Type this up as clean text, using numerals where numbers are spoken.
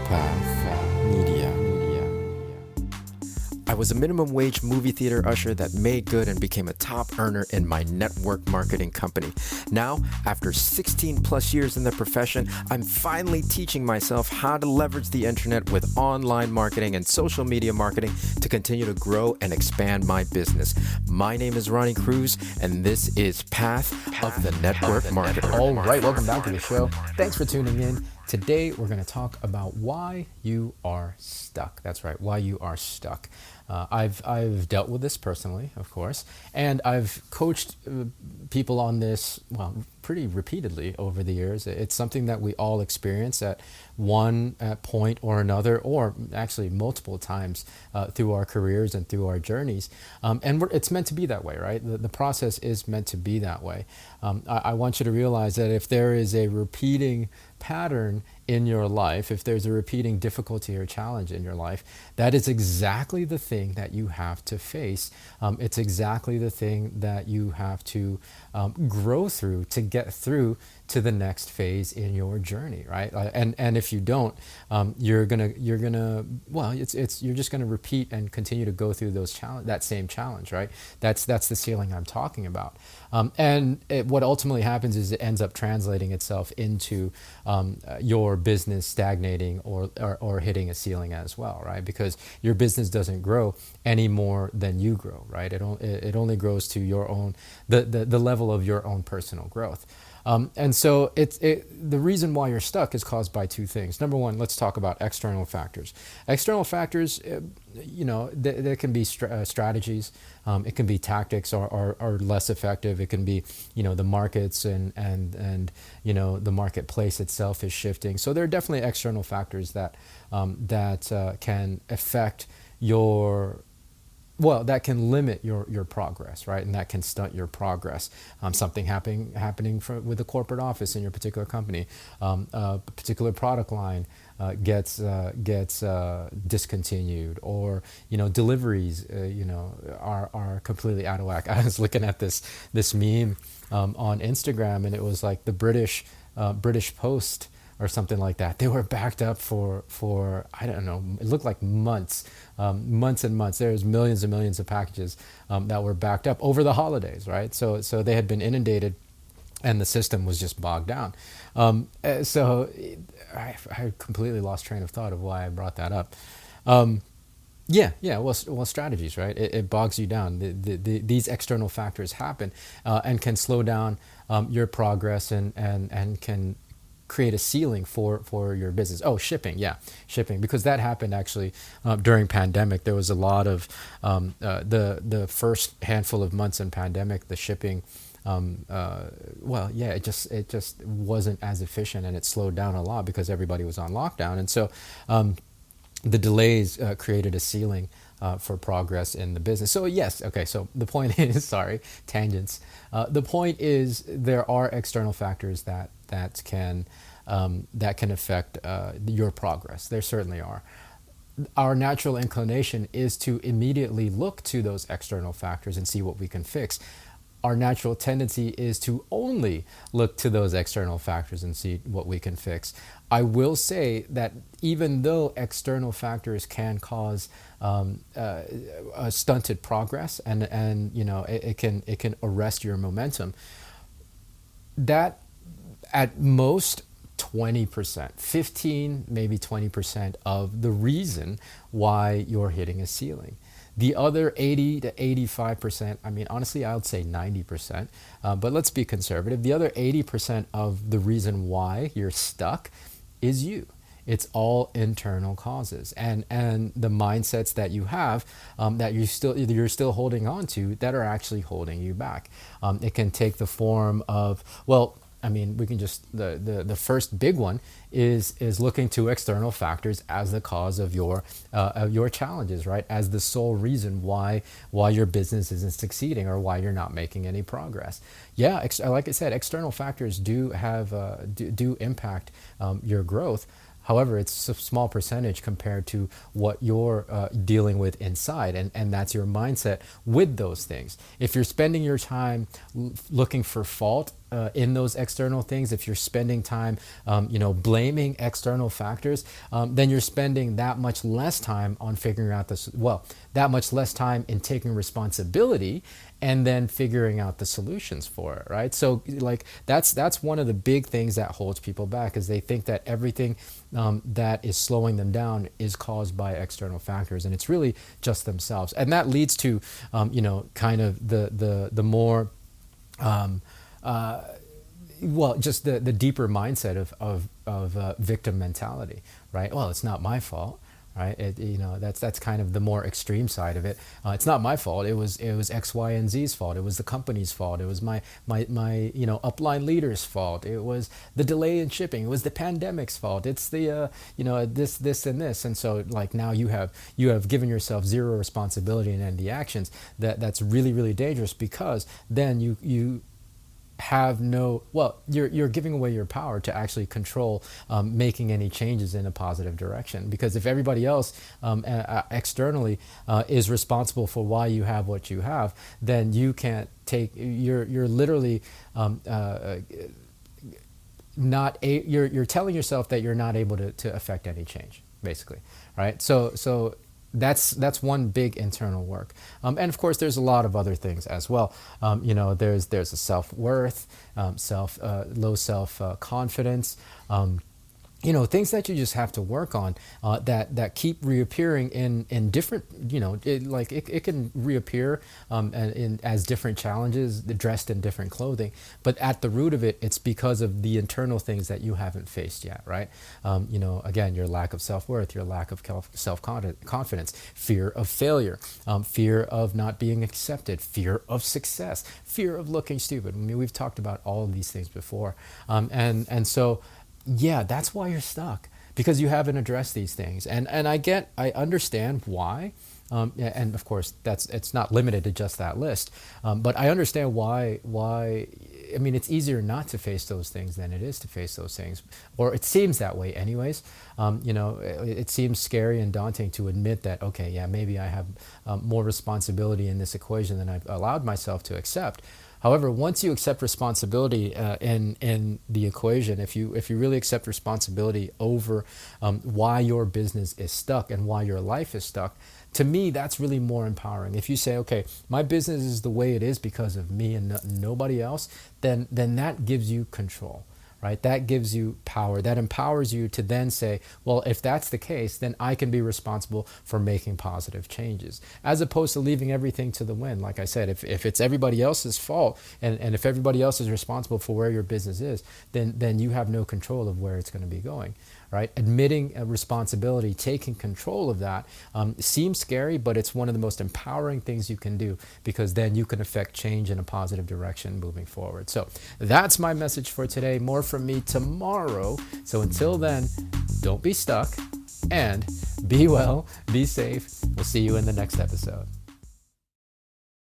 Path Media. I was a minimum wage movie theater usher that made good and became a top earner in my network marketing company. Now, after 16 plus years in the profession, I'm finally teaching myself how to leverage the internet with online marketing and social media marketing to continue to grow and expand my business. My name is Ronnie Cruz, and this is Path of the Network Marketer. All right, welcome back to the show. Thanks for tuning in. Today, we're going to talk about why you are stuck. That's right, why you are stuck. I've dealt with this personally, of course, and I've coached people on this, well, pretty repeatedly over the years. It's something that we all experience at one point or another, or actually multiple times through our careers and through our journeys. And it's meant to be that way, right? The process is meant to be that way. I want you to realize that if there is a repeating pattern in your life, if there's a repeating difficulty or challenge in your life, that is exactly the thing that you have to face. It's exactly the thing that you have to grow through to get through to the next phase in your journey, right? And if you don't, you're just gonna repeat and continue to go through that same challenge, right? That's the ceiling I'm talking about. What ultimately happens is it ends up translating itself into your business stagnating or hitting a ceiling as well, right? Because your business doesn't grow any more than you grow, right? It only grows to your own the level of your own personal growth. And so the reason why you're stuck is caused by two things. Number one, let's talk about external factors. External factors, there can be strategies. It can be tactics are less effective. It can be, the markets and the marketplace itself is shifting. So there are definitely external factors that can affect that can limit your progress, right? And that can stunt your progress. Something happening with the corporate office in your particular company, a particular product line gets discontinued, or deliveries are completely out of whack. I was looking at this meme on Instagram, and it was like the British Post or something like that. They were backed up for I don't know, it looked like months and months. There's millions and millions of packages that were backed up over the holidays, right? So they had been inundated, and the system was just bogged down. So I completely lost train of thought of why I brought that up. Well, strategies, right? It bogs you down. These external factors happen and can slow down your progress and can create a ceiling for your business. Oh, shipping, because that happened actually during pandemic. There was a lot of the first handful of months in pandemic, the shipping. It just wasn't as efficient, and it slowed down a lot because everybody was on lockdown, and so the delays created a ceiling for progress in the business. So yes, okay. So the point is, sorry, tangents. The point is there are external factors that can affect your progress. There certainly are. Our natural inclination is to immediately look to those external factors and see what we can fix. Our natural tendency is to only look to those external factors and see what we can fix. I will say that even though external factors can cause a stunted progress and it can arrest your momentum, that at most 20%, 15, maybe 20% of the reason why you're hitting a ceiling. The other 80 to 85%, honestly, I would say 90%, but let's be conservative. The other 80% of the reason why you're stuck is you. It's all internal causes and the mindsets that you have that you're still holding on to that are actually holding you back. It can take the form of, we can just the first big one is looking to external factors as the cause of your challenges, right? As the sole reason why your business isn't succeeding or why you're not making any progress. Yeah, like I said, external factors do impact your growth. However, it's a small percentage compared to what you're dealing with inside, and that's your mindset with those things. If you're spending your time looking for fault in those external things, if you're spending time, blaming external factors, then you're spending that much less time on figuring out this. Well, that much less time in taking responsibility and then figuring out the solutions for it, right? So, like that's one of the big things that holds people back, is they think that everything that is slowing them down is caused by external factors, and it's really just themselves, and that leads to, kind of the more just the deeper mindset of victim mentality, right? Well, it's not my fault, right? That's kind of the more extreme side of it. It's not my fault. It was X, Y, and Z's fault. It was the company's fault. It was my upline leader's fault. It was the delay in shipping. It was the pandemic's fault. It's the this and this. And so, like, now you have given yourself zero responsibility in any actions. That's really, really dangerous, because then you have you're giving away your power to actually control making any changes in a positive direction. Because if everybody else externally is responsible for why you have what you have, then you can't you're literally you're telling yourself that you're not able to affect any change, basically, right? So that's one big internal work, and of course there's a lot of other things as well. There's a self-worth, low self-confidence, things that you just have to work on, that keep reappearing in different, it can reappear as different challenges dressed in different clothing, but at the root of it, it's because of the internal things that you haven't faced yet, right? Again, your lack of self-worth, your lack of self-confidence, fear of failure, fear of not being accepted, fear of success, fear of looking stupid. I mean, we've talked about all of these things before, and so, yeah, that's why you're stuck, because you haven't addressed these things. And I understand why. And of course, it's not limited to just that list. But I understand why. I mean, it's easier not to face those things than it is to face those things, or it seems that way, anyways. It seems scary and daunting to admit that, okay, yeah, maybe I have more responsibility in this equation than I've allowed myself to accept. However, once you accept responsibility in the equation, if you really accept responsibility over why your business is stuck and why your life is stuck, to me, that's really more empowering. If you say, okay, my business is the way it is because of me and nobody else, then that gives you control. Right? That gives you power. That empowers you to then say, well, if that's the case, then I can be responsible for making positive changes, as opposed to leaving everything to the wind. Like I said, if it's everybody else's fault, and if everybody else is responsible for where your business is, then you have no control of where it's going to be going. Right? Admitting a responsibility, taking control of that, seems scary, but it's one of the most empowering things you can do, because then you can affect change in a positive direction moving forward. So that's my message for today. More from me tomorrow. So until then, don't be stuck, and be well, be safe. We'll see you in the next episode.